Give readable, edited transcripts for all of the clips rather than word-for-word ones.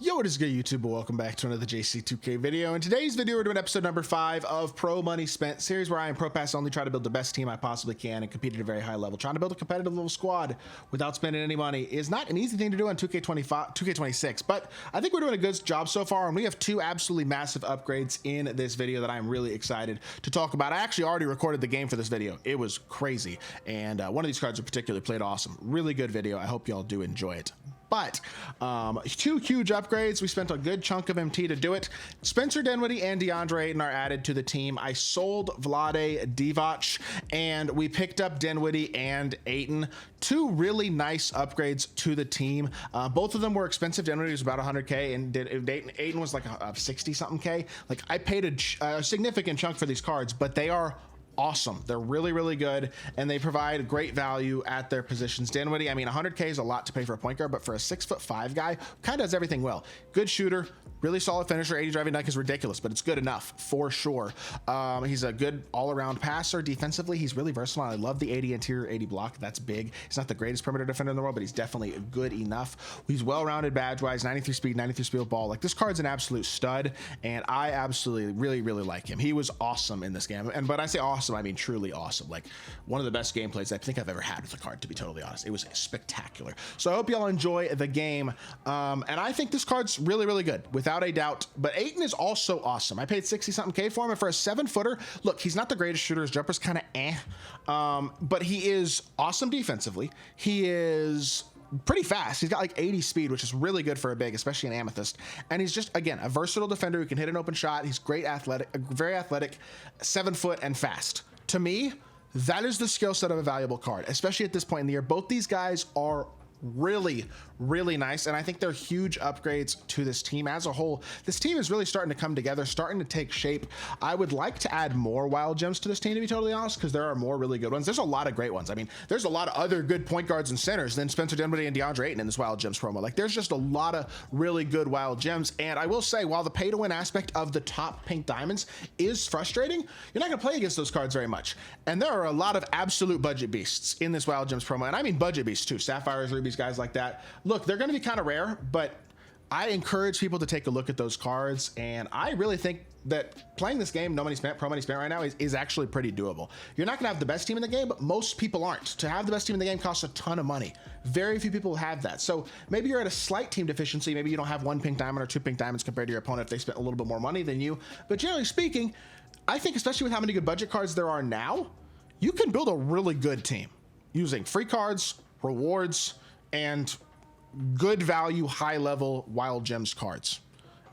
Yo, what is good, YouTube? Welcome back to another JC2K video. In today's video, we're doing episode number 5 of Pro Money Spent, series where I am Pro Pass only, try to build the best team I possibly can and compete at a very high level. Trying to build a competitive little squad without spending any money is not an easy thing to do on 2K26, but I think we're doing a good job so far, and we have 2 absolutely massive upgrades in this video that I'm really excited to talk about. I actually already recorded the game for this video. It was crazy, and one of these cards in particular played awesome. Really good video. I hope y'all do enjoy it. But 2 huge upgrades. We spent a good chunk of MT to do it. Spencer Dinwiddie and DeAndre Ayton are added to the team. I sold Vlade Divac, and we picked up Dinwiddie and Ayton. 2 really nice upgrades to the team. Both of them were expensive. Dinwiddie was about 100K, and Ayton was like a 60-something K. Like, I paid a significant chunk for these cards, but they are awesome. They're really, really good, and they provide great value at their positions. Dinwiddie, I mean, 100K is a lot to pay for a point guard, but for a 6'5" guy, kind of does everything well. Good shooter, really solid finisher. 80 driving dunk is ridiculous, but it's good enough for sure. He's a good all-around passer. Defensively, he's really versatile. I love the 80 interior, 80 block. That's big. He's not the greatest perimeter defender in the world, but he's definitely good enough. He's well-rounded badge-wise, 93 speed, 93 speed with ball. Like, this card's an absolute stud, and I absolutely really like him. He was awesome in this game, and but I say awesome, I mean truly awesome. Like, one of the best gameplays I think I've ever had with the card, to be totally honest. It was spectacular. So I hope y'all enjoy the game, and I think this card's really good, without a doubt. But Ayton is also awesome. I paid 60-something K for him, and for a 7-footer, look, he's not the greatest shooter. His jumper's kind of but he is awesome defensively. He is pretty fast. He's got like 80 speed, which is really good for a big, especially an Amethyst. And he's just, again, a versatile defender who can hit an open shot. He's great athletic, very athletic, 7 foot and fast. To me, that is the skill set of a valuable card, especially at this point in the year. Both these guys are really nice, and I think they're huge upgrades to this team as a whole. This team is really starting to come together, starting to take shape. I would like to add more wild gems to this team, to be totally honest, because there are more really good ones. There's a lot of great ones. I mean, there's a lot of other good point guards and centers than Spencer Dinwiddie and DeAndre Ayton in this wild gems promo. Like, there's just a lot of really good wild gems, and I will say, while the pay to win aspect of the top pink diamonds is frustrating, you're not going to play against those cards very much, and there are a lot of absolute budget beasts in this wild gems promo, and I mean budget beasts too. Sapphires, rubies, guys like that. Look, they're going to be kind of rare, but I encourage people to take a look at those cards, and I really think that playing this game, no money spent, pro money spent right now, is actually pretty doable. You're not going to have the best team in the game, but most people aren't. To have the best team in the game costs a ton of money. Very few people have that. So maybe you're at a slight team deficiency. Maybe you don't have 1 pink diamond or 2 pink diamonds compared to your opponent if they spent a little bit more money than you. But generally speaking, I think, especially with how many good budget cards there are now, you can build a really good team using free cards, rewards, and good value, high level wild gems cards.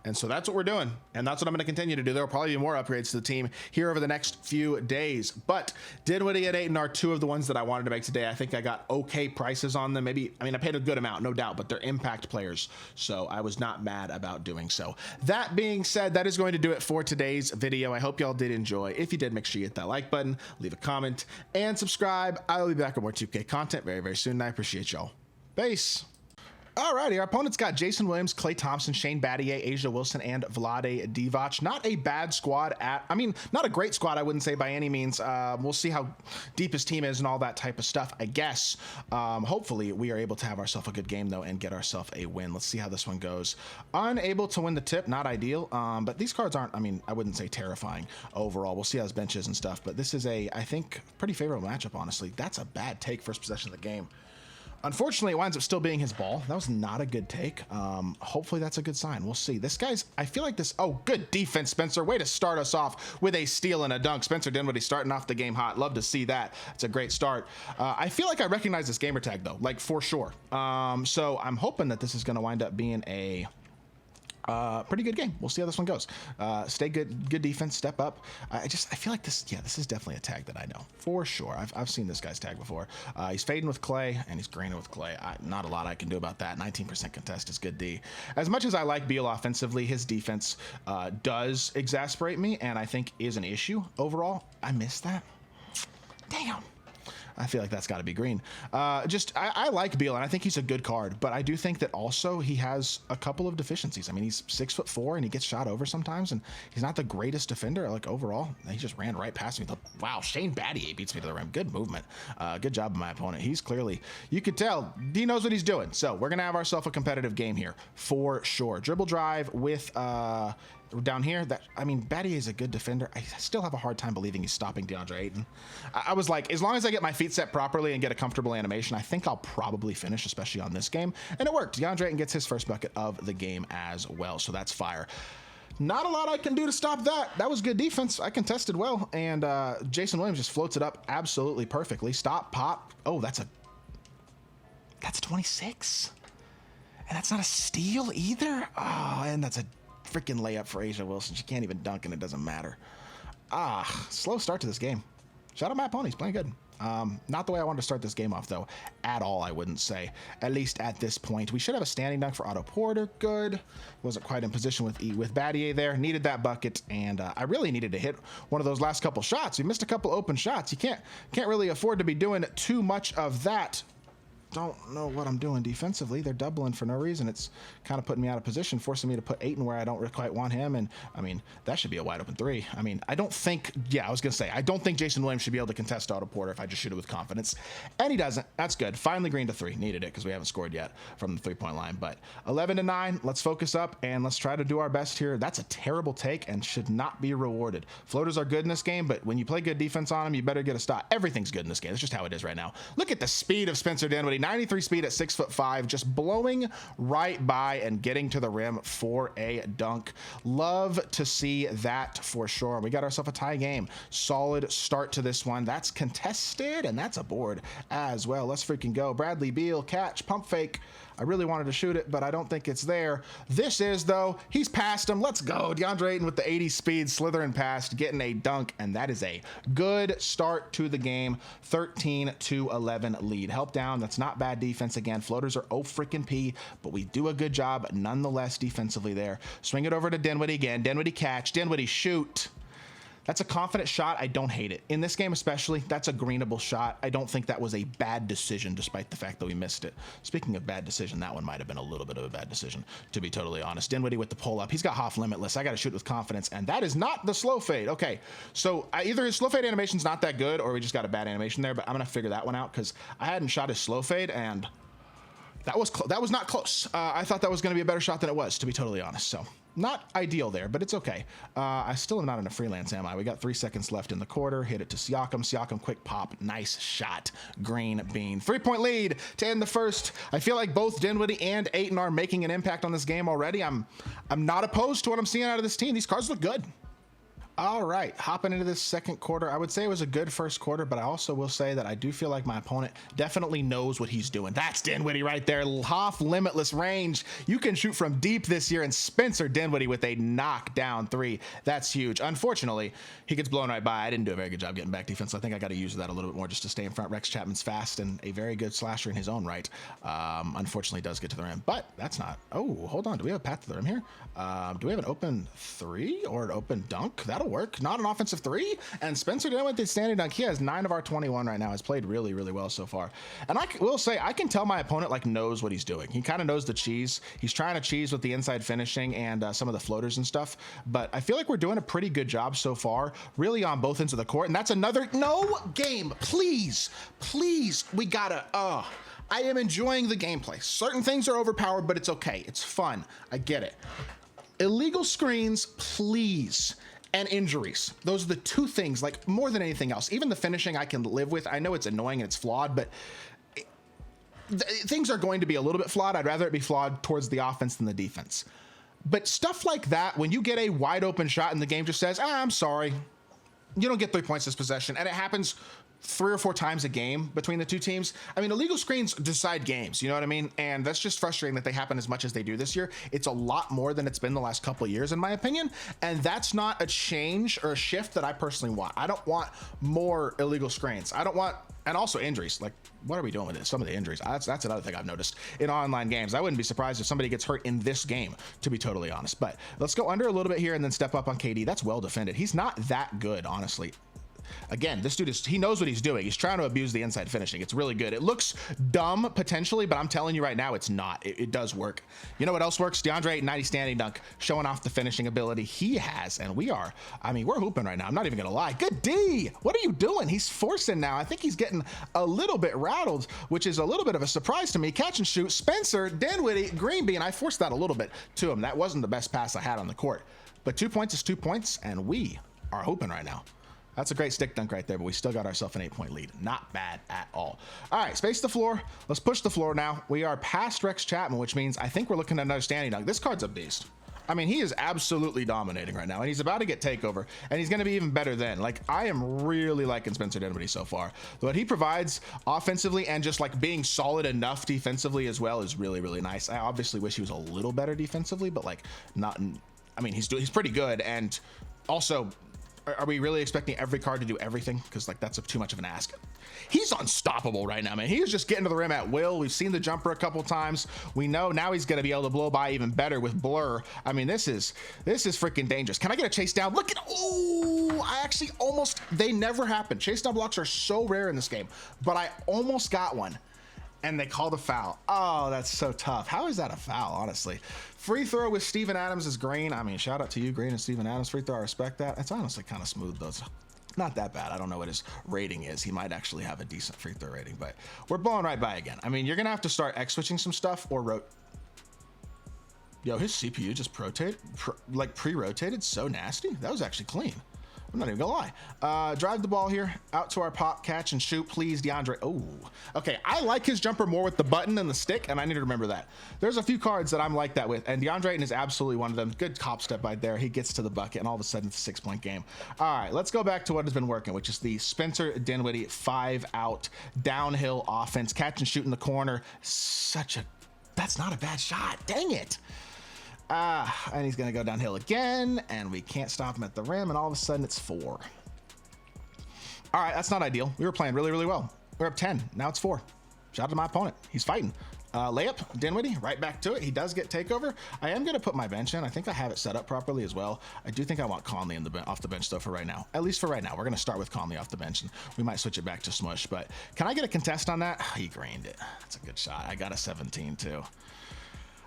And so that's what we're doing, and that's what I'm going to continue to do. There will probably be more upgrades to the team here over the next few days, but Dinwiddie and Ayton are 2 of the ones that I wanted to make today. I think I got okay prices on them. Maybe, I mean, I paid a good amount, no doubt, but they're impact players, so I was not mad about doing so. That being said, that is going to do it for today's video. I hope y'all did enjoy. If you did, make sure you hit that like button, leave a comment, and subscribe. I will be back with more 2K content very soon, and I appreciate y'all. Peace. Alrighty, our opponent's got Jason Williams, Klay Thompson, Shane Battier, Asia Wilson, and Vlade Divac. Not a bad squad I mean, not a great squad, I wouldn't say by any means. We'll see how deep his team is and all that type of stuff, I guess. Hopefully, we are able to have ourselves a good game, though, and get ourselves a win. Let's see how this one goes. Unable to win the tip, not ideal, but these cards aren't, I mean, I wouldn't say terrifying overall. We'll see how his bench is and stuff, but this is a, I think, pretty favorable matchup, honestly. That's a bad take, first possession of the game. Unfortunately, it winds up still being his ball. That was not a good take. Hopefully that's a good sign. We'll see. This guy's, I feel like this, oh, good defense, Spencer. Way to start us off with a steal and a dunk. Spencer Dinwiddie starting off the game hot. Love to see that. It's a great start. I feel like I recognize this gamer tag, though, like for sure. So I'm hoping that this is going to wind up being a pretty good game. We'll see how this one goes. Stay good defense, step up. I feel like this, yeah, this is definitely a tag that I know for sure. I've seen this guy's tag before. He's fading with Klay and he's greening with Klay. Not a lot I can do about that. 19% contest is good D. As much as I like Beal offensively, his defense does exasperate me and I think is an issue overall. I miss that. Damn. I feel like that's got to be green. I like Beal, and I think he's a good card, but I do think that also he has a couple of deficiencies. I mean, he's 6'4", and he gets shot over sometimes, and he's not the greatest defender. Like overall, he just ran right past me. Wow, Shane Battier beats me to the rim. Good movement. Good job of my opponent. He's clearly, you could tell, he knows what he's doing. So we're gonna have ourselves a competitive game here for sure. Dribble drive with down here. I mean, Battier is a good defender. I still have a hard time believing he's stopping DeAndre Ayton. I was like, as long as I get my feet set properly and get a comfortable animation, I think I'll probably finish, especially on this game. And it worked. DeAndre Ayton gets his first bucket of the game as well. So that's fire. Not a lot I can do to stop that. That was good defense. I contested well. And Jason Williams just floats it up absolutely perfectly. Stop, pop. Oh, that's 26. And that's not a steal either. Oh, and that's a freaking layup for Asia Wilson. She can't even dunk, and it doesn't matter. Slow start to this game. Shout out my opponent. He's playing good. Not the way I wanted to start this game off, though, at all, I wouldn't say. At least at this point. We should have a standing dunk for Otto Porter. Good. Wasn't quite in position with Battier there. Needed that bucket, and I really needed to hit one of those last couple shots. We missed a couple open shots. You can't really afford to be doing too much of that. Don't know what I'm doing defensively. They're doubling for no reason. It's kind of putting me out of position, forcing me to put Ayton where I don't quite want him. And I mean, that should be a wide open three. I mean, I don't think Jason Williams should be able to contest Otto Porter if I just shoot it with confidence. And he doesn't. That's good. Finally green to three. Needed it because we haven't scored yet from the 3-point line. But 11-9, let's focus up and let's try to do our best here. That's a terrible take and should not be rewarded. Floaters are good in this game, but when you play good defense on them, you better get a stop. Everything's good in this game. That's just how it is right now. Look at the speed of Spencer Dinwiddie. 93 speed at 6'5", just blowing right by and getting to the rim for a dunk. Love to see that for sure. We got ourselves a tie game. Solid start to this one. That's contested, and that's a board as well. Let's freaking go. Bradley Beal, catch, pump fake. I really wanted to shoot it, but I don't think it's there. This is, though. He's past him. Let's go. DeAndre Ayton with the 80 speed, slithering past, getting a dunk, and that is a good start to the game. 13-11 lead. Help down. That's not bad defense again. Floaters are freaking P, but we do a good job nonetheless defensively there. Swing it over to Dinwiddie again. Dinwiddie catch. Dinwiddie shoot. That's a confident shot. I don't hate it. In this game especially, that's a greenable shot. I don't think that was a bad decision despite the fact that we missed it. Speaking of bad decision, that one might have been a little bit of a bad decision, to be totally honest. Dinwiddie with the pull-up. He's got Hoff limitless. I got to shoot with confidence, and that is not the slow fade. Okay, so either his slow fade animation's not that good or we just got a bad animation there, but I'm going to figure that one out because I hadn't shot his slow fade, and that was not close. I thought that was going to be a better shot than it was, to be totally honest, so... Not ideal there, but it's okay. I still am not in a freelance, am I? We got 3 seconds left in the quarter. Hit it to Siakam. Siakam, quick pop. Nice shot. Green bean. 3-point lead to end the first. I feel like both Dinwiddie and Ayton are making an impact on this game already. I'm not opposed to what I'm seeing out of this team. These cards look good. All right, hopping into this second quarter. I would say it was a good first quarter, but I also will say that I do feel like my opponent definitely knows what he's doing. That's Dinwiddie right there. Hoff limitless range. You can shoot from deep this year, and Spencer Dinwiddie with a knockdown three. That's huge. Unfortunately, he gets blown right by. I didn't do a very good job getting back defense, so I think I got to use that a little bit more just to stay in front. Rex Chapman's fast and a very good slasher in his own right. Unfortunately, does get to the rim, but that's not. Oh, hold on. Do we have a path to the rim here? Do we have an open three or an open dunk? That'll work. Not an offensive three. And Spencer Dinwiddie with the standing dunk. He has 9 of our 21 right now. Has played really, really well so far. And I will say, I can tell my opponent like knows what he's doing. He kind of knows the cheese. He's trying to cheese with the inside finishing and some of the floaters and stuff. But I feel like we're doing a pretty good job so far, really on both ends of the court. And that's another no game. Please, please, we gotta. I am enjoying the gameplay. Certain things are overpowered, but it's okay. It's fun. I get it. Illegal screens, please. And injuries. Those are the two things, like more than anything else. Even the finishing I can live with. I know it's annoying and it's flawed, but things are going to be a little bit flawed. I'd rather it be flawed towards the offense than the defense. But stuff like that, when you get a wide open shot and the game just says, I'm sorry, you don't get 3 points this possession, and it happens 3 or 4 times a game between the two teams. I mean, illegal screens decide games, you know what I mean? And that's just frustrating that they happen as much as they do this year. It's a lot more than it's been the last couple of years, in my opinion. And that's not a change or a shift that I personally want. I don't want more illegal screens. I don't want, and also injuries. Like, what are we doing with this? Some of the injuries. That's another thing I've noticed in online games. I wouldn't be surprised if somebody gets hurt in this game, to be totally honest. But let's go under a little bit here and then step up on KD. That's well defended. He's not that good, honestly. again, this dude he knows what he's doing. He's trying to abuse the inside finishing. It's really good. It looks dumb potentially, but I'm telling you right now, it's not. It does work. You know what else works? DeAndre Ayton 90 standing dunk, showing off the finishing ability he has, and we're hooping right now. I'm not even gonna lie. Good D. What are you doing? He's forcing now. I think he's getting a little bit rattled, which is a little bit of a surprise to me. Catch and shoot. Spencer Dinwiddie, green bean. I forced that a little bit to him. That wasn't the best pass I had on the court, but 2 points is 2 points, and we are hooping right now. That's a great stick dunk right there, but we still got ourselves an 8-point lead. Not bad at all. All right, space the floor. Let's push the floor now. We are past Rex Chapman, which means I think we're looking at another standing dunk. This card's a beast. I mean, he is absolutely dominating right now, and he's about to get takeover, and he's going to be even better then. Like, I am really liking Spencer Dinwiddie so far. What he provides offensively and just like being solid enough defensively as well is really, really nice. I obviously wish he was a little better defensively, but like not. I mean, he's pretty good, and also, are we really expecting every card to do everything? Because like that's too much of an ask. He's unstoppable right now, man. He is just getting to the rim at will. We've seen the jumper a couple times. We know now he's going to be able to blow by even better with blur. I mean, this is freaking dangerous. Can I get a chase down? Look at, oh, I actually almost, they never happen. Chase down blocks are so rare in this game, but I almost got one. And they called a foul. Oh, that's so tough. How is that a foul, honestly? Free throw with Steven Adams is green. I mean, shout out to you, Green and Steven Adams. Free throw, I respect that. It's honestly kind of smooth, though. It's not that bad. I don't know what his rating is. He might actually have a decent free throw rating, but we're blowing right by again. I mean, you're going to have to start X-switching some stuff or Yo, his CPU just pre-rotated so nasty. That was actually clean. I'm not even gonna lie. Drive the ball here out to our pop, catch and shoot, please, DeAndre. Oh, okay. I like his jumper more with the button than the stick, and I need to remember that. There's a few cards that I'm like that with, and DeAndre Ayton is absolutely one of them. Good cop step right there. He gets to the bucket, and all of a sudden it's a 6-point game. All right, let's go back to what has been working, which is the Spencer Dinwiddie 5-out downhill offense. Catch and shoot in the corner. That's not a bad shot. Dang it. And he's gonna go downhill again, and we can't stop him at the rim, and all of a sudden it's 4. All right, that's not ideal. We were playing really, really well. We're up 10, now it's 4. Shout out to my opponent, he's fighting. Layup, Dinwiddie, right back to it. He does get takeover. I am gonna put my bench in. I think I have it set up properly as well. I do think I want Conley off the bench though for right now. At least for right now. We're gonna start with Conley off the bench, and we might switch it back to Smush, but can I get a contest on that? He greened it. That's a good shot. I got a 17 too.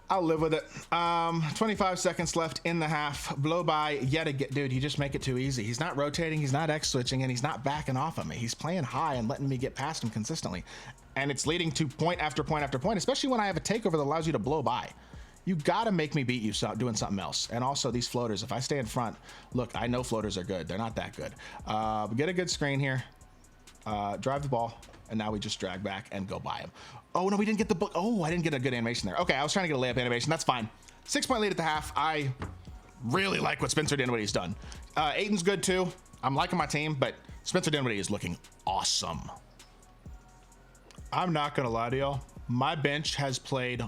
I'll live with it. 25 seconds left in the half. Blow by yet again. Dude, you just make it too easy. He's not rotating, he's not X-switching, and he's not backing off of me. He's playing high and letting me get past him consistently. And it's leading to point after point after point, especially when I have a takeover that allows you to blow by. You gotta make me beat you doing something else. And also these floaters, if I stay in front, look, I know floaters are good. They're not that good. Get a good screen here. Drive the ball. And now we just drag back and go by him. Oh, no, we didn't get the book. Oh, I didn't get a good animation there. Okay, I was trying to get a layup animation. That's fine. 6-point lead at the half. I really like what Spencer Dinwiddie's done. Ayton's good too. I'm liking my team, but Spencer Dinwiddie is looking awesome. I'm not going to lie to y'all. My bench has played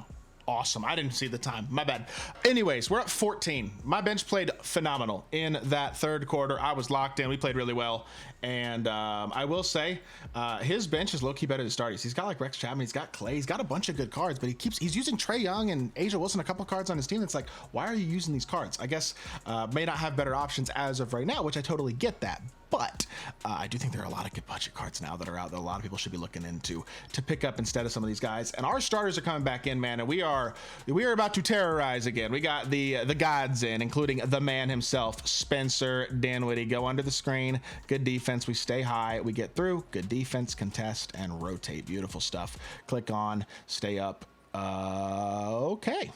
awesome. I didn't see the time. My bad. Anyways, we're up 14. My bench played phenomenal in that third quarter. I was locked in. We played really well. And I will say his bench is low-key better than starters. He's got like Rex Chapman. He's got Clay. He's got a bunch of good cards, but he's using Trae Young and Asia Wilson, a couple cards on his team. It's like, why are you using these cards? I guess may not have better options as of right now, which I totally get that. But I do think there are a lot of good budget cards now that are out that a lot of people should be looking into to pick up instead of some of these guys. And our starters are coming back in, man, and we are about to terrorize again. We got the gods in, including the man himself, Spencer Dinwiddie. Go under the screen. Good defense. We stay high. We get through. Good defense, contest, and rotate. Beautiful stuff. Click on, stay up. Okay.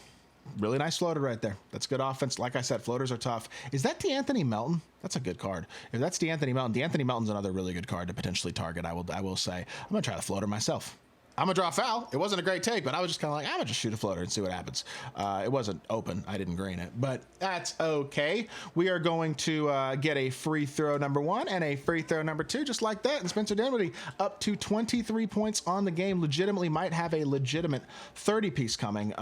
Really nice floater right there. That's good offense. Like I said, floaters are tough. Is that DeAnthony Melton? That's a good card. If that's DeAnthony Melton's another really good card to potentially target. I will say. I'm gonna try the floater myself. I'm gonna draw a foul. It wasn't a great take, but I was just kind of like, I'm gonna just shoot a floater and see what happens. It wasn't open. I didn't green it, but that's okay. We are going to get a free throw number 1 and a free throw number 2, just like that. And Spencer Dinwiddie up to 23 points on the game. Legitimately might have a legitimate 30-piece coming.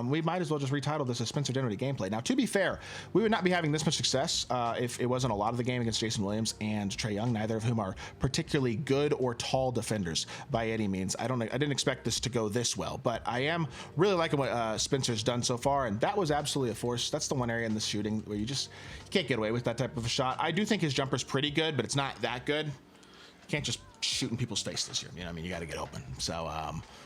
We might as well just retitle this as Spencer Dinwiddie gameplay. Now, to be fair, we would not be having this much success if it wasn't a lot of the game against Jason Williams and Trae Young, neither of whom are particularly good or tall defenders by any means. I didn't didn't expect this to go this well, but I am really liking what Spencer's done so far, and that was absolutely a force. That's the one area in the shooting where you can't get away with that type of a shot. I do think his jumper's pretty good, but it's not that good. You can't just shoot in people's face this year. You know what I mean? You got to get open. So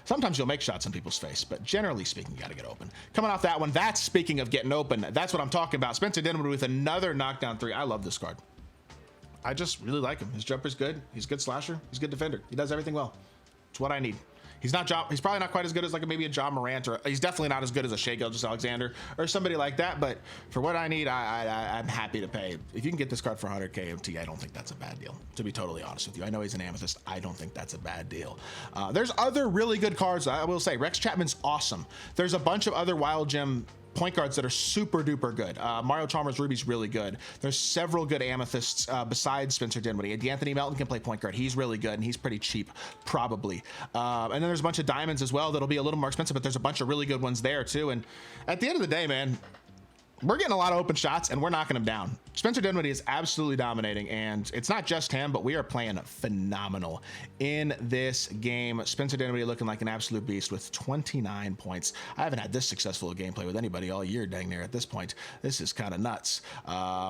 sometimes you'll make shots in people's face, but generally speaking, you got to get open. Coming off that one, that's speaking of getting open. That's what I'm talking about. Spencer Dinwiddie with another knockdown three. I love this card. I just really like him. His jumper's good. He's a good slasher. He's a good defender. He does everything well. It's what I need. He's probably not quite as good as like maybe a John Morant, or he's definitely not as good as a Shai Gilgeous-Alexander or somebody like that. But for what I need, I'm happy to pay. If you can get this card for 100K MT, I don't think that's a bad deal, to be totally honest with you. I know he's an amethyst. I don't think that's a bad deal. There's other really good cards. I will say Rex Chapman's awesome. There's a bunch of other Wild Gem point guards that are super duper good. Mario Chalmers Ruby's really good. There's several good amethysts besides Spencer Dinwiddie. D'Anthony Melton can play point guard. He's really good, and he's pretty cheap, probably. And then there's a bunch of diamonds as well that'll be a little more expensive, but there's a bunch of really good ones there too. And at the end of the day, man, we're getting a lot of open shots and we're knocking them down. Spencer Dinwiddie is absolutely dominating, and it's not just him, but we are playing phenomenal in this game. Spencer Dinwiddie looking like an absolute beast with 29 points. I haven't had this successful a gameplay with anybody all year, dang near at this point. This is kind of nuts.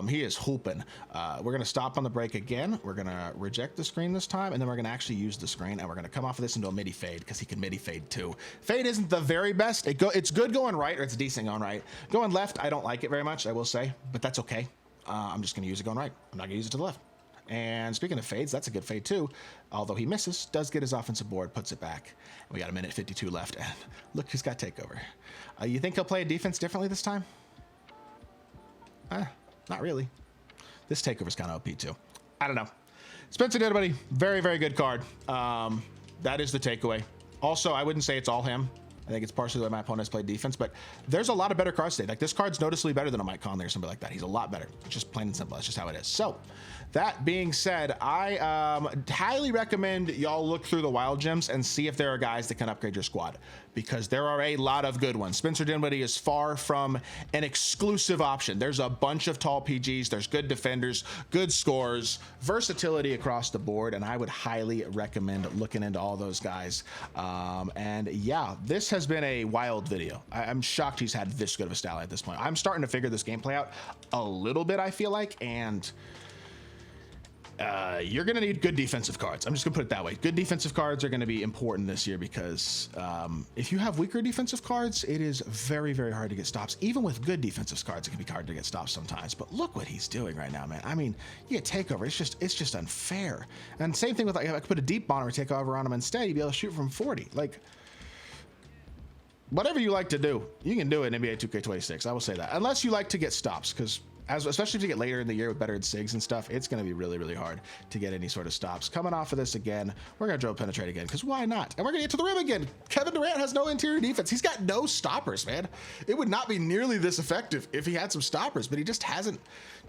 He is hooping. We're going to stop on the break again. We're going to reject the screen this time, and then we're going to actually use the screen, and we're going to come off of this into a midi fade because he can midi fade too. Fade isn't the very best. It's good going right, or it's decent going right. Going left, I don't like it very much, I will say, but that's okay. I'm just going to use it going right. I'm not going to use it to the left. And speaking of fades, that's a good fade too. Although he misses, does get his offensive board, puts it back. We got a minute 52 left, and look, he's got takeover. You think he'll play a defense differently this time? Not really. This takeover's kind of OP too. I don't know. Spencer Dinwiddie, very, very good card. That is the takeaway. Also, I wouldn't say it's all him. I think it's partially the way my opponents play defense, but there's a lot of better cards today. Like, this card's noticeably better than a Mike Conley or somebody like that. He's a lot better. It's just plain and simple. That's just how it is. So that being said, I highly recommend y'all look through the Wild Gems and see if there are guys that can upgrade your squad, because there are a lot of good ones. Spencer Dinwiddie is far from an exclusive option. There's a bunch of tall PGs. There's good defenders, good scorers, versatility across the board, and I would highly recommend looking into all those guys. And yeah, this has been a wild video. I'm shocked he's had this good of a style at this point. I'm starting to figure this gameplay out a little bit, I feel like, and you're going to need good defensive cards. I'm just going to put it that way. Good defensive cards are going to be important this year, because if you have weaker defensive cards, it is very, very hard to get stops. Even with good defensive cards, it can be hard to get stops sometimes. But look what he's doing right now, man. I mean, you get takeover. It's just unfair. And same thing with, like, if I could put a deep bomber takeover on him instead, you'd be able to shoot from 40. Like, whatever you like to do, you can do it in NBA 2K26. I will say that. Unless you like to get stops, because especially if you get later in the year with better SIGs and stuff, it's going to be really, really hard to get any sort of stops. Coming off of this again, we're going to dribble penetrate again, because why not? And we're going to get to the rim again. Kevin Durant has no interior defense. He's got no stoppers, man. It would not be nearly this effective if he had some stoppers, but he just hasn't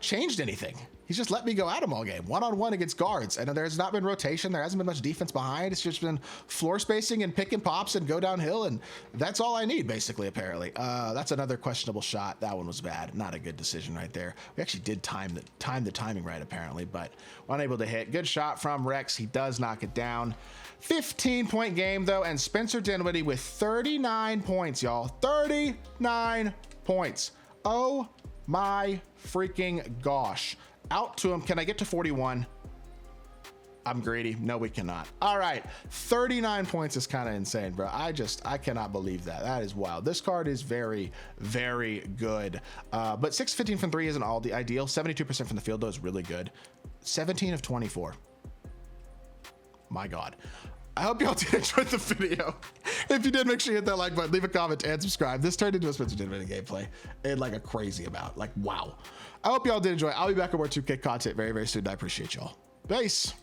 changed anything. He's just let me go at him all game, one-on-one against guards. And there's not been rotation. There hasn't been much defense behind. It's just been floor spacing and pick and pops and go downhill. And that's all I need, basically, apparently. That's another questionable shot. That one was bad. Not a good decision right there. We actually did time the timing right, apparently, but unable to hit. Good shot from Rex. He does knock it down. 15-point game, though, and Spencer Dinwiddie with 39 points, y'all. 39 points. Oh my freaking gosh. Out to him. Can I get to 41? I'm greedy. No, we cannot. All right. 39 points is kind of insane, bro. I cannot believe that. That is wild. This card is very, very good. But 6-15 from 3 isn't all the ideal. 72% from the field, though, is really good. 17 of 24. My God. I hope y'all did enjoy the video. If you did, make sure you hit that like button, leave a comment, and subscribe. This turned into a Spencer Dinwiddie gameplay in like a crazy amount. Like, wow. I hope y'all did enjoy. I'll be back with more 2K content very, very soon. I appreciate y'all. Peace.